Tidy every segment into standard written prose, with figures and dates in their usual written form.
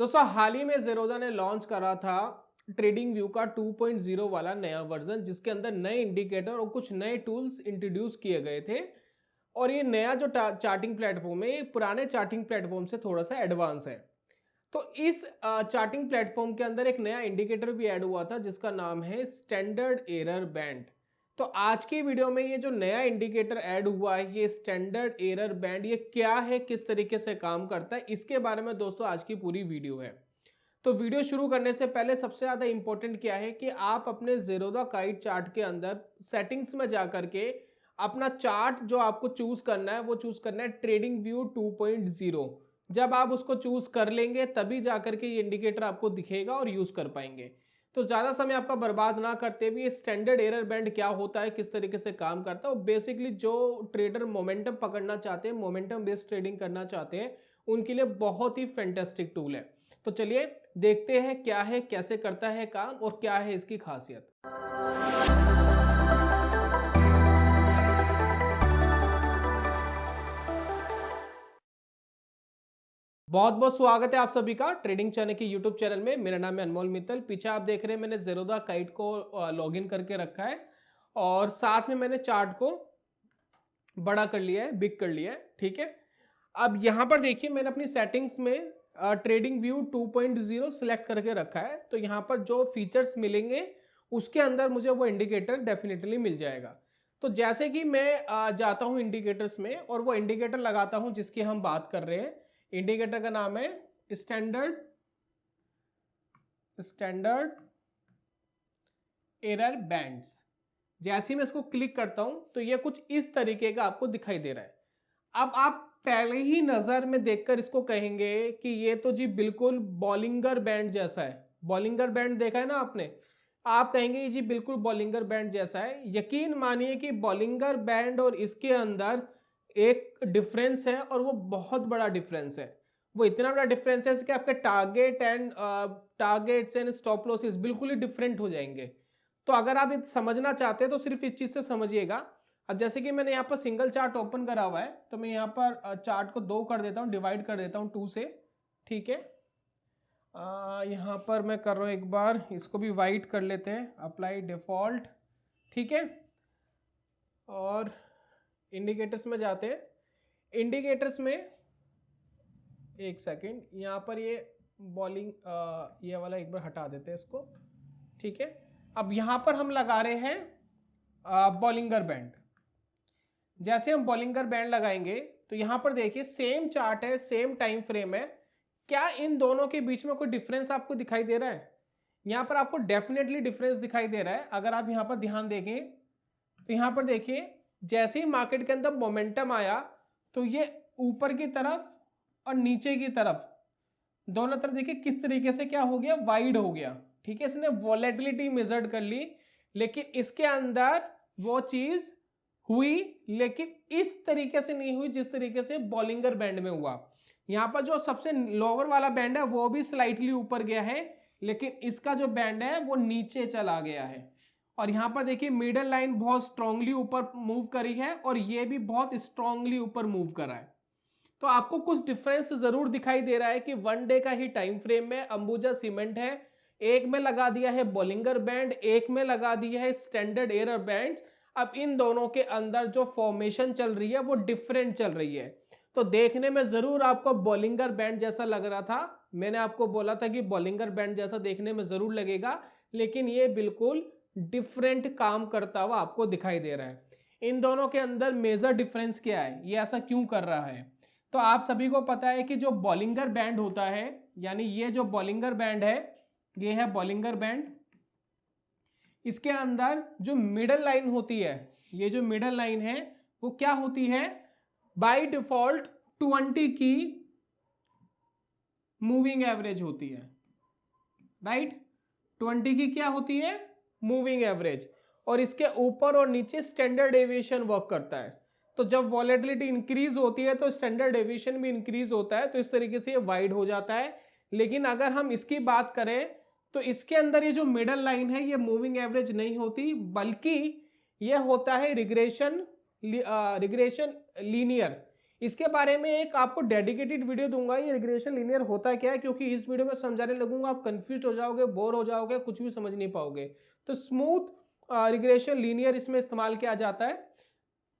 दोस्तों हाल ही में ज़ेरोधा ने लॉन्च करा था ट्रेडिंग व्यू का 2.0 वाला नया वर्जन, जिसके अंदर नए इंडिकेटर और कुछ नए टूल्स इंट्रोड्यूस किए गए थे। और ये नया जो चार्टिंग प्लेटफॉर्म है, ये पुराने चार्टिंग प्लेटफॉर्म से थोड़ा सा एडवांस है। तो इस चार्टिंग प्लेटफॉर्म के अंदर एक नया इंडिकेटर भी ऐड हुआ था जिसका नाम है स्टैंडर्ड एरर बैंड। तो आज की वीडियो में ये जो नया इंडिकेटर ऐड हुआ है, ये स्टैंडर्ड एरर बैंड, ये क्या है, किस तरीके से काम करता है, इसके बारे में दोस्तों आज की पूरी वीडियो है। तो वीडियो शुरू करने से पहले सबसे ज़्यादा इंपॉर्टेंट क्या है कि आप अपने ज़ेरोधा काइट चार्ट के अंदर सेटिंग्स में जा करके अपना चार्ट जो आपको चूज करना है वो चूज करना है ट्रेडिंग व्यू 2.0। जब आप उसको चूज कर लेंगे तभी जाकर के ये इंडिकेटर आपको दिखेगा और यूज कर पाएंगे। तो ज़्यादा समय आपका बर्बाद ना करते हुए स्टैंडर्ड एरर बैंड क्या होता है, किस तरीके से काम करता है, और बेसिकली जो ट्रेडर मोमेंटम पकड़ना चाहते हैं, मोमेंटम बेस्ड ट्रेडिंग करना चाहते हैं, उनके लिए बहुत ही फैंटास्टिक टूल है। तो चलिए देखते हैं क्या है, कैसे करता है काम और क्या है इसकी खासियत। बहुत बहुत स्वागत है आप सभी का ट्रेडिंग चैनल के यूट्यूब चैनल में। मेरा नाम है अनमोल मित्तल। पीछे आप देख रहे हैं मैंने ज़ेरोधा काइट को लॉगिन करके रखा है और साथ में मैंने चार्ट को बड़ा कर लिया है, बिग कर लिया है। ठीक है, अब यहाँ पर देखिए मैंने अपनी सेटिंग्स में ट्रेडिंग व्यू 2.0 सिलेक्ट करके रखा है। तो यहाँ पर जो फीचर्स मिलेंगे उसके अंदर मुझे वो इंडिकेटर डेफिनेटली मिल जाएगा। तो जैसे कि मैं जाता हूँ इंडिकेटर्स में और वो इंडिकेटर लगाता हूँ जिसकी हम बात कर रहे हैं। इंडिकेटर का नाम है स्टैंडर्ड एरर बैंड्स। जैसे ही मैं इसको क्लिक करता हूं तो ये कुछ इस तरीके का आपको दिखाई दे रहा है। अब आप पहले ही नजर में देखकर इसको कहेंगे कि ये तो जी बिल्कुल बॉलिंगर बैंड जैसा है। बॉलिंगर बैंड देखा है ना आपने, आप कहेंगे ये जी बिल्कुल बॉलिंगर बैंड जैसा है। यकीन मानिए कि बॉलिंगर बैंड और इसके अंदर एक डिफरेंस है और वो बहुत बड़ा डिफरेंस है। वो इतना बड़ा डिफरेंस है कि आपके टारगेट्स एंड स्टॉप लॉसेस बिल्कुल ही डिफरेंट हो जाएंगे। तो अगर आप समझना चाहते हैं तो सिर्फ इस चीज से समझिएगा। अब जैसे कि मैंने यहाँ पर सिंगल चार्ट ओपन करा हुआ है तो मैं यहाँ पर चार्ट को दो कर देता हूँ, डिवाइड कर देता हूँ 2 से। ठीक है, यहाँ पर मैं कर रहा हूँ, एक बार इसको भी वाइट कर लेते हैं, अप्लाई डिफॉल्ट। ठीक है, और इंडिकेटर्स में जाते हैं। इंडिकेटर्स में एक सेकेंड, यहाँ पर ये बॉलिंग ये वाला एक बार हटा देते हैं इसको। ठीक है, अब यहाँ पर हम लगा रहे हैं बॉलिंगर बैंड। जैसे हम बॉलिंगर बैंड लगाएंगे तो यहाँ पर देखिए सेम चार्ट है, सेम टाइम फ्रेम है। क्या इन दोनों के बीच में कोई डिफरेंस आपको दिखाई दे रहा है? यहाँ पर आपको डेफिनेटली डिफरेंस दिखाई दे रहा है। अगर आप यहाँ पर ध्यान देंगे तो यहाँ पर देखिए जैसे ही मार्केट के अंदर मोमेंटम आया तो ये ऊपर की तरफ और नीचे की तरफ दोनों तरफ देखिए किस तरीके से क्या हो गया, वाइड हो गया। ठीक है, इसने वॉलेटिलिटी मेजर्ड कर ली, लेकिन इसके अंदर वो चीज हुई लेकिन इस तरीके से नहीं हुई जिस तरीके से बॉलिंगर बैंड में हुआ। यहाँ पर जो सबसे लोअर वाला बैंड है वो भी स्लाइटली ऊपर गया है, लेकिन इसका जो बैंड है वो नीचे चला गया है। और यहाँ पर देखिए मिडल लाइन बहुत स्ट्रांगली ऊपर मूव करी है और ये भी बहुत स्ट्रांगली ऊपर मूव करा है। तो आपको कुछ डिफरेंस जरूर दिखाई दे रहा है कि 1 डे का ही टाइम फ्रेम में अंबुजा सीमेंट है, एक में लगा दिया है बॉलिंगर बैंड, एक में लगा दिया है स्टैंडर्ड एरर बैंड। अब इन दोनों के अंदर जो फॉर्मेशन चल रही है वो डिफरेंट चल रही है। तो देखने में जरूर आपको बॉलिंगर बैंड जैसा लग रहा था, मैंने आपको बोला था कि बॉलिंगर बैंड जैसा देखने में जरूर लगेगा, लेकिन ये बिल्कुल डिफरेंट काम करता हुआ आपको दिखाई दे रहा है। इन दोनों के अंदर मेजर डिफरेंस क्या है, ये ऐसा क्यों कर रहा है? तो आप सभी को पता है कि जो बॉलिंगर बैंड होता है, यानी ये जो बॉलिंगर बैंड है, ये है बॉलिंगर बैंड। इसके अंदर जो मिडल लाइन होती है, ये जो मिडल लाइन है वो क्या होती है, बाय डिफॉल्ट 20 की मूविंग एवरेज होती है। राइट, 20 की क्या होती है, मूविंग एवरेज। और इसके ऊपर और नीचे स्टैंडर्ड डेविएशन वर्क करता है। तो जब वॉलेटिलिटी इंक्रीज होती है तो स्टैंडर्ड डेविएशन भी इंक्रीज होता है, तो इस तरीके से ये वाइड हो जाता है। लेकिन अगर हम इसकी बात करें तो इसके अंदर ये जो मिडल लाइन है ये मूविंग एवरेज नहीं होती, बल्कि ये होता है रिग्रेशन लीनियर। इसके बारे में एक आपको डेडिकेटेड वीडियो दूंगा, ये रिग्रेशन लीनियर होता क्या है, क्योंकि इस वीडियो में समझाने लगूंगा आप कंफ्यूज हो जाओगे, बोर हो जाओगे, कुछ भी समझ नहीं पाओगे। तो स्मूथ रिग्रेशन लीनियर इसमें इस्तेमाल किया जाता है,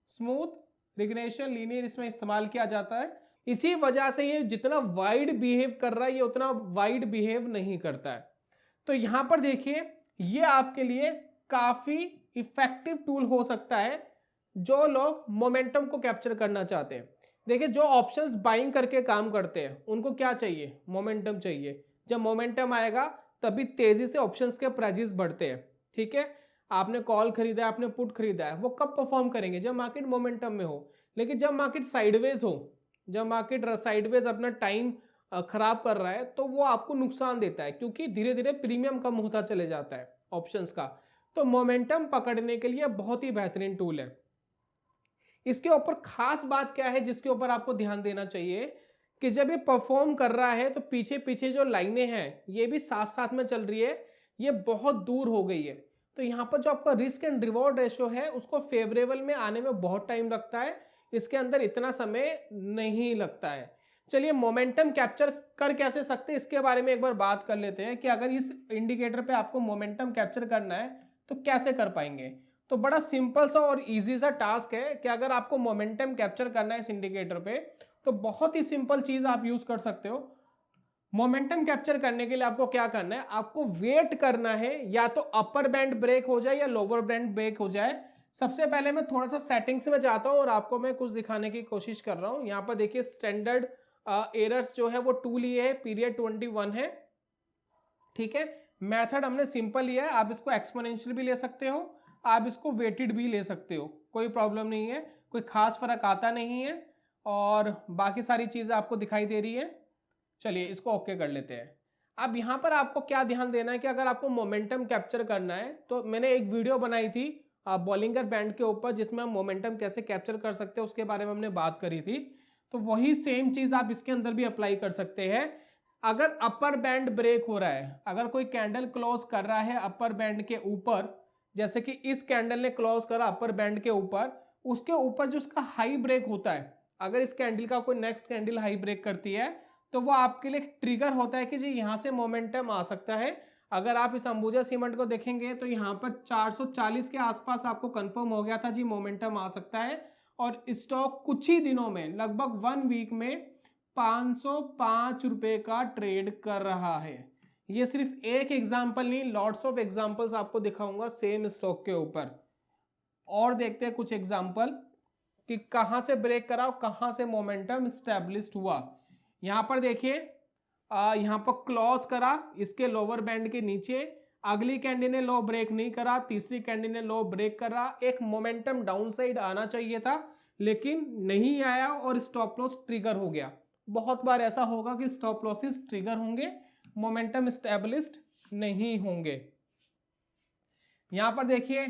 स्मूथ रिग्रेशन लीनियर इसमें इस्तेमाल किया जाता है। इसी वजह से ये जितना वाइड बिहेव कर रहा है ये उतना वाइड बिहेव नहीं करता है। तो यहां पर देखिए ये आपके लिए काफी इफेक्टिव टूल हो सकता है जो लोग मोमेंटम को कैप्चर करना चाहते हैं। देखिए जो ऑप्शंस बाइंग करके काम करते हैं उनको क्या चाहिए, मोमेंटम चाहिए। जब मोमेंटम आएगा तभी तेजी से ऑप्शंस के प्राइजेस बढ़ते हैं। ठीक है, आपने कॉल खरीदा है, आपने पुट खरीदा है, वो कब परफॉर्म करेंगे, जब मार्केट मोमेंटम में हो। लेकिन जब मार्केट साइडवेज हो, जब मार्केट साइडवेज अपना टाइम खराब कर रहा है तो वो आपको नुकसान देता है, क्योंकि धीरे धीरे प्रीमियम कम होता चले जाता है ऑप्शंस का। तो मोमेंटम पकड़ने के लिए बहुत ही बेहतरीन टूल है। इसके ऊपर खास बात क्या है जिसके ऊपर आपको ध्यान देना चाहिए कि जब ये परफॉर्म कर रहा है तो पीछे पीछे जो लाइनें हैं ये भी साथ साथ में चल रही है, ये बहुत दूर हो गई है। तो यहाँ पर जो आपका रिस्क एंड रिवॉर्ड रेशियो है उसको फेवरेबल में आने में बहुत टाइम लगता है, इसके अंदर इतना समय नहीं लगता है। चलिए मोमेंटम कैप्चर कर कैसे सकते हैं इसके बारे में एक बार बात कर लेते हैं कि अगर इस इंडिकेटर पे आपको मोमेंटम कैप्चर करना है तो कैसे कर पाएंगे। तो बड़ा सिंपल सा और इजी सा टास्क है कि अगर आपको मोमेंटम कैप्चर करना है इस इंडिकेटर पे तो बहुत ही सिंपल चीज आप यूज कर सकते हो। मोमेंटम कैप्चर करने के लिए आपको क्या करना है, आपको वेट करना है या तो अपर बैंड ब्रेक हो जाए या लोअर बैंड ब्रेक हो जाए। सबसे पहले मैं थोड़ा सा सेटिंग्स में जाता हूं और आपको मैं कुछ दिखाने की कोशिश कर रहा हूं। यहाँ पर देखिए स्टैंडर्ड एरर्स जो है वो 2 लिए है, पीरियड 21 है। ठीक है, मेथड हमने सिंपल लिया है, आप इसको एक्सपोनेंशियल भी ले सकते हो, आप इसको वेटेड भी ले सकते हो, कोई प्रॉब्लम नहीं है, कोई खास फर्क आता नहीं है और बाकी सारी चीजें आपको दिखाई दे रही है। चलिए इसको ओके कर लेते हैं। अब यहाँ पर आपको क्या ध्यान देना है कि अगर आपको मोमेंटम कैप्चर करना है तो मैंने एक वीडियो बनाई थी बॉलिंगर बैंड के ऊपर जिसमें हम मोमेंटम कैसे कैप्चर कर सकते हैं उसके बारे में हमने बात करी थी। तो वही सेम चीज आप इसके अंदर भी अप्लाई कर सकते हैं। अगर अपर बैंड ब्रेक हो रहा है, अगर कोई कैंडल क्लोज कर रहा है अपर बैंड के ऊपर, जैसे कि इस कैंडल ने क्लोज करा अपर बैंड के ऊपर, उसके ऊपर जो उसका हाई ब्रेक होता है, अगर इस कैंडल का कोई नेक्स्ट कैंडल हाई ब्रेक करती है तो वो आपके लिए ट्रिगर होता है कि जी यहाँ से मोमेंटम आ सकता है। अगर आप इस अंबुजा सीमेंट को देखेंगे तो यहाँ पर 440 के आसपास आपको कंफर्म हो गया था जी मोमेंटम आ सकता है, और स्टॉक कुछ ही दिनों में लगभग 1 वीक में 505 रुपए का ट्रेड कर रहा है। ये सिर्फ एक एग्जांपल नहीं, लॉट्स ऑफ एग्जांपल्स आपको दिखाऊंगा सेम स्टॉक के ऊपर। और देखते हैं कुछ एग्जांपल कि कहां से ब्रेक करा और कहां से मोमेंटम स्टैब्लिश्ड हुआ। यहां पर देखिए यहां पर क्लोज करा इसके लोअर बैंड के नीचे, अगली कैंडी ने लो ब्रेक नहीं करा, तीसरी कैंडी ने लो ब्रेक करा, एक मोमेंटम डाउन साइड आना चाहिए था लेकिन नहीं आया और स्टॉप लॉस ट्रिगर हो गया। बहुत बार ऐसा होगा कि स्टॉप लॉसेस ट्रिगर होंगे, मोमेंटम स्टैब्लिश्ड नहीं होंगे। यहां पर देखिए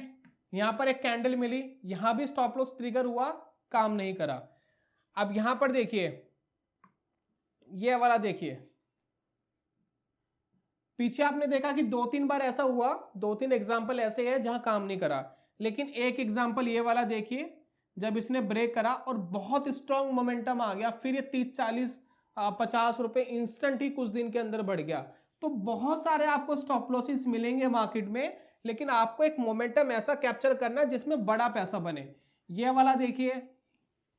यहां पर एक कैंडल मिली, यहां भी स्टॉप लॉस ट्रिगर हुआ, काम नहीं करा। अब यहां पर देखिए ये वाला देखिए, पीछे आपने देखा कि 2-3 बार ऐसा हुआ, 2-3 एग्जांपल ऐसे हैं जहां काम नहीं करा, लेकिन एक एग्जांपल ये वाला देखिए जब इसने ब्रेक करा और बहुत स्ट्रॉन्ग मोमेंटम आ गया, फिर ये 30-40-50 रुपए इंस्टेंट ही कुछ दिन के अंदर बढ़ गया। तो बहुत सारे आपको स्टॉप लॉसेस मिलेंगे मार्केट में, लेकिन आपको एक मोमेंटम ऐसा कैप्चर करना है जिसमें बड़ा पैसा बने। ये वाला देखिए,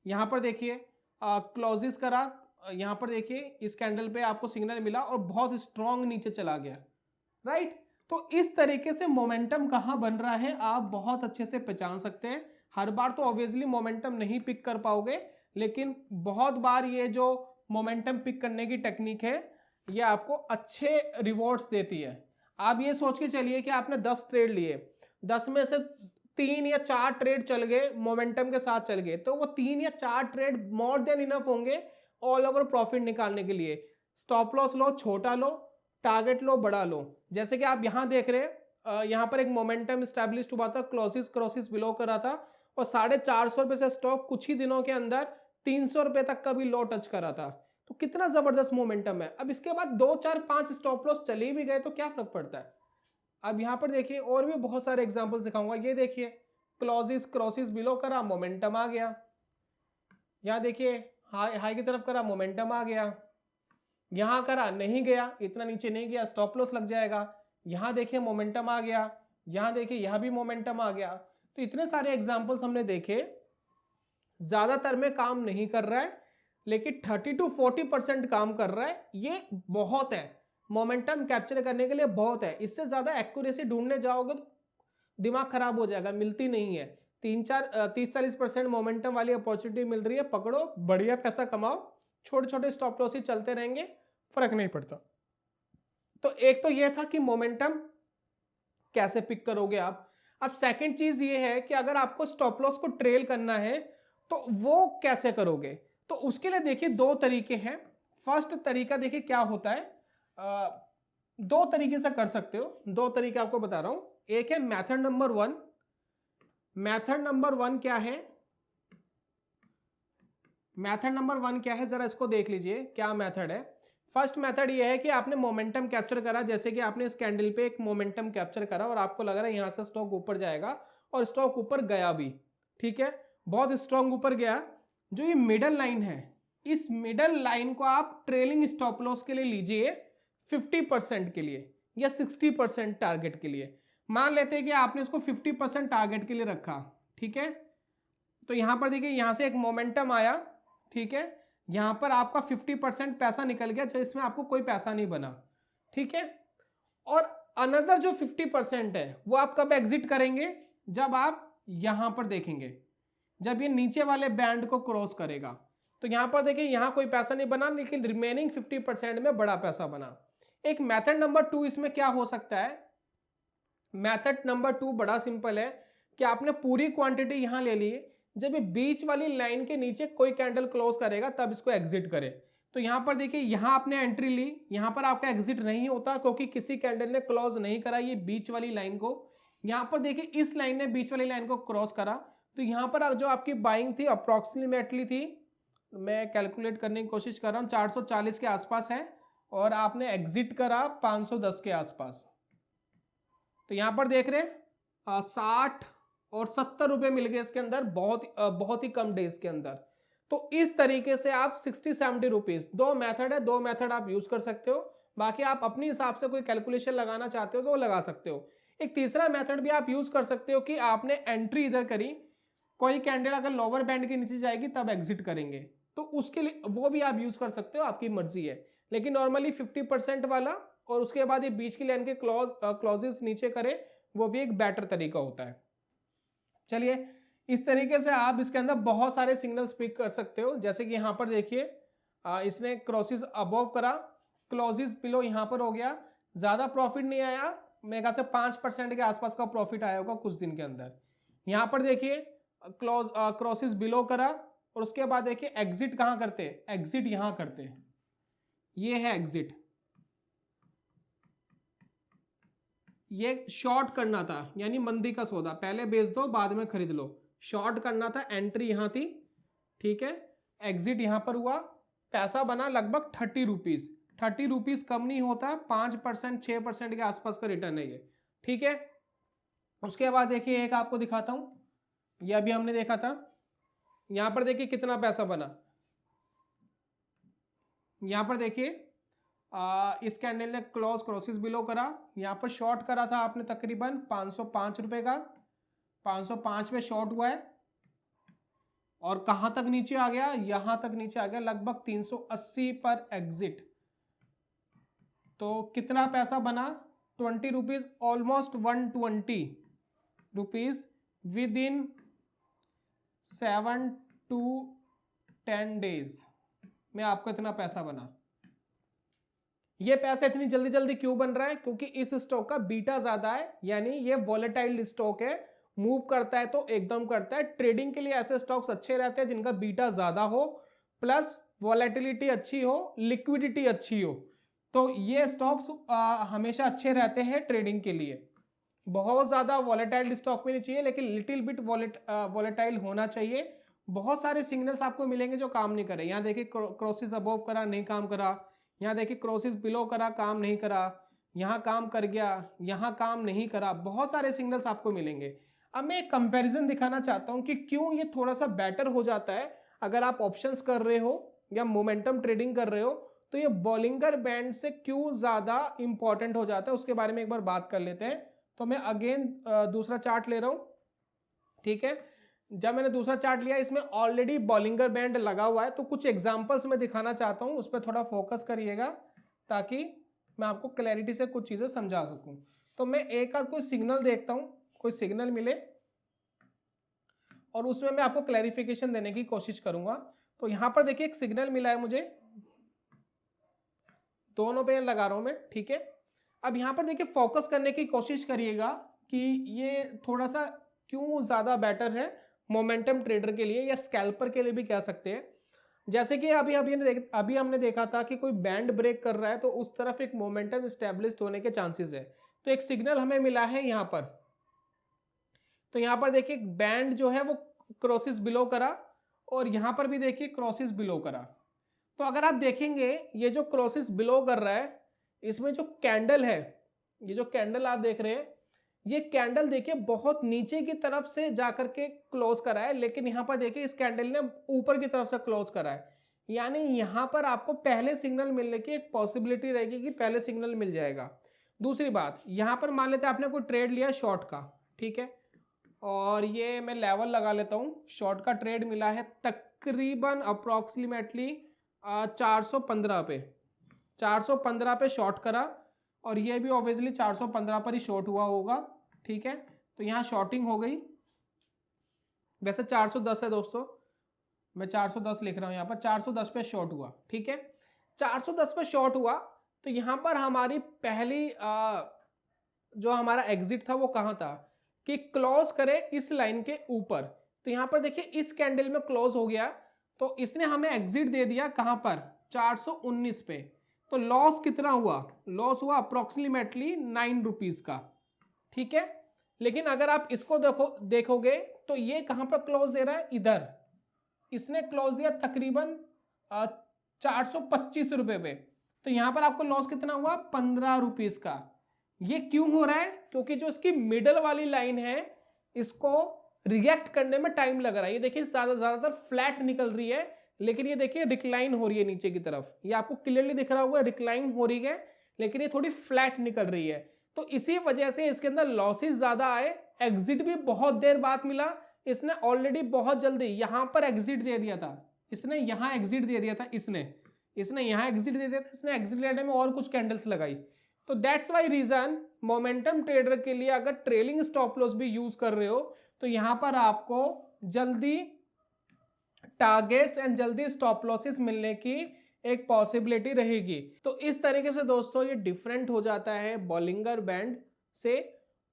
यहां पर देखिए क्लोजेस करा, यहां पर देखिए इस कैंडल पे आपको सिग्नल मिला और बहुत स्ट्रॉन्ग नीचे चला गया, राइट। तो इस तरीके से मोमेंटम कहां बन रहा है आप बहुत अच्छे से पहचान सकते हैं। हर बार तो ऑब्वियसली मोमेंटम नहीं पिक कर पाओगे, लेकिन बहुत बार ये जो मोमेंटम पिक करने की टेक्निक है ये आपको अच्छे रिवॉर्ड्स देती है। आप ये सोच के चलिए कि आपने 10 ट्रेड लिए, 10 में से 3 या 4 ट्रेड चल गए, मोमेंटम के साथ चल गए, तो वो 3 या 4 ट्रेड मोर देन इनफ होंगे ऑल ओवर प्रॉफिट निकालने के लिए। स्टॉप लॉस लो छोटा लो, टारगेट लो बड़ा लो। जैसे कि आप यहां देख रहे हैं यहां पर एक मोमेंटम स्टैब्लिश्ड हुआ था, क्लोसिस क्रॉसिस बिलो करा था और 450 रुपए से स्टॉक कुछ ही दिनों के अंदर 300 रुपए तक का भी लो टच करा था। तो कितना जबरदस्त मोमेंटम है। अब इसके बाद 2 4 5 स्टॉप लॉस चले भी गए तो क्या फर्क पड़ता है। अब यहां पर देखिए और भी बहुत सारे एग्जांपल्स दिखाऊंगा। ये देखिए क्लोसिस क्रॉसिस बिलो करा, मोमेंटम आ गया। यहाँ देखिए हाई हाई की तरफ करा, मोमेंटम आ गया, यहां करा नहीं गया, इतना नीचे नहीं गया, स्टॉप लॉस लग जाएगा। यहां देखिए मोमेंटम आ गया, यहां देखिए यहां भी मोमेंटम आ गया। तो इतने सारे एग्जांपल्स हमने देखे, ज्यादातर में काम नहीं कर रहा है लेकिन 30 to 40% काम कर रहा है, ये बहुत है मोमेंटम कैप्चर करने के लिए, बहुत है। इससे ज्यादा एक्यूरेसी ढूंढने जाओगे तो दिमाग खराब हो जाएगा, मिलती नहीं है। 30-40% मोमेंटम वाली अपॉर्चुनिटी मिल रही है, पकड़ो, बढ़िया पैसा कमाओ, छोटे छोटे स्टॉप लॉस ही चलते रहेंगे, फर्क नहीं पड़ता। तो एक तो ये था कि मोमेंटम कैसे पिक करोगे आप। अब सेकंड चीज ये है कि अगर आपको स्टॉप लॉस को ट्रेल करना है तो वो कैसे करोगे। तो उसके लिए देखिए दो तरीके हैं। फर्स्ट तरीका देखिए क्या होता है, दो तरीके से कर सकते हो, दो तरीके आपको बता रहा हूं। एक है मेथड नंबर 1। मेथड नंबर 1 क्या है, मेथड नंबर 1 क्या है, जरा इसको देख लीजिए क्या मेथड है। फर्स्ट मेथड ये है कि आपने मोमेंटम कैप्चर करा, जैसे कि आपने इस कैंडल पे एक मोमेंटम कैप्चर करा और आपको लग रहा है यहां से स्टॉक ऊपर जाएगा, और स्टॉक ऊपर गया भी, ठीक है, बहुत स्ट्रॉन्ग ऊपर गया। जो ये मिडल लाइन है, इस मिडल लाइन को आप ट्रेलिंग स्टॉप लॉस के लिए लीजिए 50% के लिए या 60% टारगेट के लिए। मान लेते हैं कि आपने इसको 50% टारगेट के लिए रखा, ठीक है। तो यहां पर देखिए यहां से एक मोमेंटम आया, ठीक है, यहां पर आपका 50% पैसा निकल गया, जिसमें आपको कोई पैसा नहीं बना, ठीक है। और अनदर जो 50% है वो आप कब एग्जिट करेंगे, जब आप यहां पर देखेंगे, जब ये नीचे वाले बैंड को क्रॉस करेगा। तो यहां पर देखिए यहां कोई पैसा नहीं बना, लेकिन रिमेनिंग 50% में बड़ा पैसा बना। एक मेथड नंबर 2 इसमें क्या हो सकता है, मेथड नंबर 2 बड़ा सिंपल है कि आपने पूरी क्वांटिटी यहां ले ली, जब ये बीच वाली लाइन के नीचे कोई कैंडल क्लोज करेगा तब इसको एग्जिट करे। तो यहां पर देखिए यहां आपने एंट्री ली, यहां पर आपका एग्जिट नहीं होता क्योंकि किसी कैंडल ने क्लोज नहीं करा ये बीच वाली लाइन को। यहां पर देखिए इस लाइन ने बीच वाली लाइन को क्रॉस करा, तो यहां पर जो आपकी बाइंग थी अप्रोक्सीमेटली थी, मैं कैलकुलेट करने की कोशिश कर रहा हूं, 440 के आसपास है, और आपने एग्जिट करा 510 के आसपास। तो यहां पर देख रहे हैं 60 और 70 रुपए मिल गए इसके अंदर, बहुत ही कम डेज के अंदर। तो इस तरीके से आप 60-70 रुपीज, दो मेथड है, दो मेथड आप यूज कर सकते हो। बाकी आप अपने हिसाब से कोई कैलकुलेशन लगाना चाहते हो तो वो लगा सकते हो। एक तीसरा मेथड भी आप यूज कर सकते हो कि आपने एंट्री इधर करी, कोई कैंडल अगर लोअर बैंड के नीचे जाएगी तब एग्जिट करेंगे, तो उसके लिए वो भी आप यूज कर सकते हो, आपकी मर्जी है। लेकिन नॉर्मली 50% वाला और उसके बाद ये बीच की लाइन के क्लॉजेस नीचे करे, वो भी एक बेटर तरीका होता है। चलिए इस तरीके से आप इसके अंदर बहुत सारे सिग्नल्स पिक कर सकते हो। जैसे कि यहाँ पर देखिए इसने क्रॉसेस अबव करा, क्लोजेस बिलो यहाँ पर हो गया, ज्यादा प्रॉफिट नहीं आया, मेरे ख्याल से 5% के आसपास का प्रॉफिट आया होगा कुछ दिन के अंदर। यहाँ पर देखिए क्रॉसेस बिलो करा, और उसके बाद देखिए एग्जिट कहाँ करते, एग्जिट यहाँ करते, ये है एग्जिट। ये शॉर्ट करना था, यानी मंदी का सौदा, पहले बेच दो बाद में खरीद लो, शॉर्ट करना था, एंट्री यहां थी, ठीक है, एग्जिट यहां पर हुआ, पैसा बना लगभग 30 रुपीज। 30 रुपीज कम नहीं होता, 5% 6% के आसपास का रिटर्न है ये, ठीक है। उसके बाद देखिए एक आपको दिखाता हूं, यह भी हमने देखा था, यहां पर देखिए कितना पैसा बना। यहां पर देखिए इस कैंडल ने क्रॉसेस बिलो करा, यहां पर शॉर्ट करा था आपने तकरीबन 505 रुपए का, 505 में शॉर्ट हुआ है, और कहां तक नीचे आ गया, यहां तक नीचे आ गया लगभग 380 पर एग्जिट। तो कितना पैसा बना, 20 rupees, almost 120 rupees with in 7 to 10 days में आपको इतना पैसा बना। ये पैसा इतनी जल्दी जल्दी क्यों बन रहा है, क्योंकि इस स्टॉक का बीटा ज्यादा है, यानी ये वॉलेटाइल स्टॉक है, मूव करता है तो एकदम करता है। ट्रेडिंग के लिए ऐसे स्टॉक्स अच्छे रहते हैं जिनका बीटा ज्यादा हो, प्लस वॉलेटिलिटी अच्छी हो, लिक्विडिटी अच्छी हो, तो ये स्टॉक्स हमेशा अच्छे रहते हैं ट्रेडिंग के लिए। बहुत ज्यादा वॉलेटाइल स्टॉक भी नहीं चाहिए, लेकिन लिटिल बिट वॉलेटाइल होना चाहिए। बहुत सारे सिग्नल्स आपको मिलेंगे जो काम नहीं करे। यहाँ देखिए क्रॉसेस अबव करा, नहीं काम करा, यहाँ देखिए क्रॉसेस बिलो करा, काम नहीं करा, यहाँ काम कर गया, यहाँ काम नहीं करा, बहुत सारे सिग्नल्स आपको मिलेंगे। अब मैं एक कंपैरिजन दिखाना चाहता हूँ कि क्यों ये थोड़ा सा बेटर हो जाता है अगर आप ऑप्शंस कर रहे हो या मोमेंटम ट्रेडिंग कर रहे हो तो ये बॉलिंगर बैंड से क्यों ज्यादा इंपॉर्टेंट हो जाता है उसके बारे में एक बार बात कर लेते हैं। तो मैं अगेन दूसरा चार्ट ले रहा हूं, ठीक है। जब मैंने दूसरा चार्ट लिया इसमें ऑलरेडी बॉलिंगर बैंड लगा हुआ है, तो कुछ एग्जांपल्स मैं दिखाना चाहता हूं, उस पर थोड़ा फोकस करिएगा ताकि मैं आपको क्लैरिटी से कुछ चीजें समझा सकूं। तो मैं एक आध कोई सिग्नल देखता हूं, कोई सिग्नल मिले और उसमें मैं आपको क्लैरिफिकेशन देने की कोशिश करूंगा। तो यहां पर देखिए एक सिग्नल मिला है मुझे, दोनों पे लगा रहा हूं मैं, ठीक है। अब यहां पर देखिए फोकस करने की कोशिश करिएगा कि ये थोड़ा सा क्यों ज्यादा बेटर है मोमेंटम ट्रेडर के लिए या स्कैल्पर के लिए भी कह सकते हैं। जैसे कि अभी हमने देखा था कि कोई बैंड ब्रेक कर रहा है तो उस तरफ एक मोमेंटम स्टैब्लिश होने के चांसेस है। तो एक सिग्नल हमें मिला है यहां पर, तो यहां पर देखिए बैंड जो है वो क्रॉसिस बिलो करा और यहां पर भी देखिए क्रॉसिस बिलो करा। तो अगर आप देखेंगे ये जो क्रॉसिस बिलो कर रहा है इसमें जो कैंडल है, ये जो कैंडल आप देख रहे हैं ये कैंडल देखिए बहुत नीचे की तरफ से जाकर के क्लोज करा है, लेकिन यहां पर देखिए इस कैंडल ने ऊपर की तरफ से क्लोज करा है। यानी यहां पर आपको पहले सिग्नल मिलने की एक पॉसिबिलिटी रहेगी कि पहले सिग्नल मिल जाएगा। दूसरी बात, यहां पर मान लेते हैं आपने कोई ट्रेड लिया शॉर्ट का, ठीक है, और ये मैं लेवल लगा लेता हूं, शॉर्ट का ट्रेड मिला है तकरीबन अप्रोक्सीमेटली 415 पे, 415 पे शॉर्ट करा और ये भी ऑब्वियसली 415 पर ही शॉर्ट हुआ होगा, ठीक है। तो यहाँ शॉर्टिंग हो गई, वैसे 410 है दोस्तों, मैं 410 लिख रहा हूं यहाँ पर, 410 पे शॉर्ट हुआ, ठीक है। 410 पे शॉर्ट हुआ तो यहाँ पर हमारी पहली जो हमारा एग्जिट था वो कहाँ था कि क्लोज करे इस लाइन के ऊपर। तो यहाँ पर देखिए इस कैंडल में क्लोज हो गया तो इसने हमें एग्जिट दे दिया कहाँ पर, 419 पे। तो लॉस कितना हुआ, लॉस हुआ अप्रोक्सीमेटली 9 रुपीज का, ठीक है। लेकिन अगर आप इसको देखोगे तो ये कहां पर क्लोज दे रहा है, इधर इसने क्लोज दिया तकरीबन 425 रुपए पे। तो यहां पर आपको लॉस कितना हुआ, 15 रुपीज का। ये क्यों हो रहा है, क्योंकि जो इसकी मिडल वाली लाइन है इसको रिएक्ट करने में टाइम लग रहा है। ये देखिए ज्यादातर फ्लैट निकल रही है, लेकिन ये देखिए रिक्लाइन हो रही है नीचे की तरफ, ये आपको क्लियरली दिख रहा होगा रिक्लाइन हो रही है, लेकिन ये थोड़ी फ्लैट निकल रही है। तो इसी वजह से इसके अंदर लॉसेस ज्यादा आए, एग्जिट भी बहुत देर बाद मिला। इसने ऑलरेडी बहुत जल्दी यहां पर एग्जिट दे दिया था, इसने यहां एग्जिट दे दिया था, इसने यहां एग्जिट दे दिया था, इसने एग्जिट लेने में और कुछ कैंडल्स लगाई। तो that's why reason momentum trader के लिए अगर ट्रेलिंग स्टॉप लॉस भी यूज कर रहे हो तो यहां पर आपको जल्दी टारगेट्स एंड जल्दी स्टॉप लॉसेस मिलने की एक पॉसिबिलिटी रहेगी। तो इस तरीके से दोस्तों ये डिफरेंट हो जाता है बॉलिंगर बैंड से,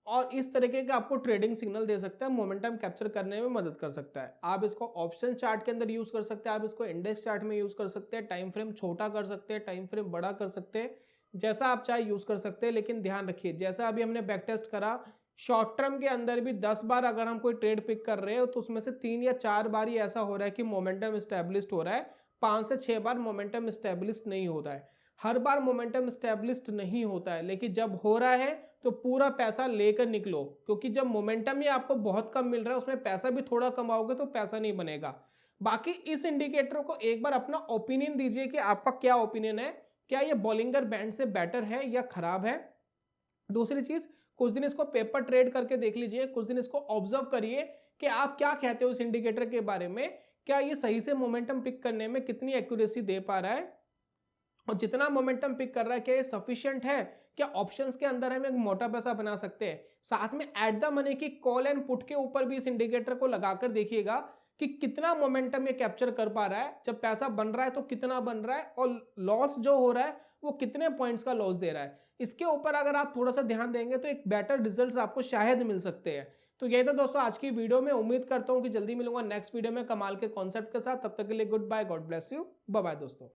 और इस तरीके का आपको ट्रेडिंग सिग्नल दे सकता है, मोमेंटम कैप्चर करने में मदद कर सकता है। आप इसको ऑप्शन चार्ट के अंदर यूज कर सकते हैं, आप इसको इंडेक्स चार्ट में यूज कर सकते हैं, टाइम फ्रेम छोटा कर सकते हैं, टाइम फ्रेम बड़ा कर सकते हैं, जैसा आप चाहे यूज कर सकते हैं। लेकिन ध्यान रखिए जैसा अभी हमने बैक टेस्ट करा, शॉर्ट टर्म के अंदर भी 10 बार अगर हम कोई ट्रेड पिक कर रहे हो तो उसमें से 3 या 4 बार ही ऐसा हो रहा है कि मोमेंटम स्टैब्लिश्ड हो रहा है, 5 से 6 बार मोमेंटम स्टैब्लिश्ड नहीं होता है। हर बार मोमेंटम स्टैब्लिश्ड नहीं होता है, लेकिन जब हो रहा है तो पूरा पैसा लेकर निकलो, क्योंकि जब मोमेंटम ही आपको बहुत कम मिल रहा है उसमें पैसा भी थोड़ा कमाओगे तो पैसा नहीं बनेगा। बाकी इस इंडिकेटर को एक बार अपना ओपिनियन दीजिए कि आपका क्या ओपिनियन है, क्या ये बॉलिंगर बैंड से बेटर है या खराब है। दूसरी चीज, कुछ दिन इसको पेपर ट्रेड करके देख लीजिए, कुछ दिन इसको ऑब्जर्व करिए कि आप क्या कहते हो इस इंडिकेटर के बारे में, क्या ये सही से मोमेंटम पिक करने में कितनी एक्यूरेसी दे पा रहा है, और जितना मोमेंटम पिक कर रहा है क्या ये सफिशिएंट है, क्या ऑप्शंस के अंदर हम एक मोटा पैसा बना सकते हैं। साथ में एट द मनी की कॉल एंड पुट के ऊपर भी इस इंडिकेटर को लगाकर देखिएगा कि कितना मोमेंटम ये कैप्चर कर पा रहा है, जब पैसा बन रहा है तो कितना बन रहा है, और लॉस जो हो रहा है वो कितने पॉइंट्स का लॉस दे रहा है। इसके ऊपर अगर आप थोड़ा सा ध्यान देंगे तो एक बेटर रिजल्ट्स आपको शायद मिल सकते हैं। तो यही था दोस्तों आज की वीडियो में, उम्मीद करता हूं कि जल्दी मिलूंगा नेक्स्ट वीडियो में कमाल के कॉन्सेप्ट के साथ। तब तक के लिए good bye, God bless you, bye bye दोस्तों।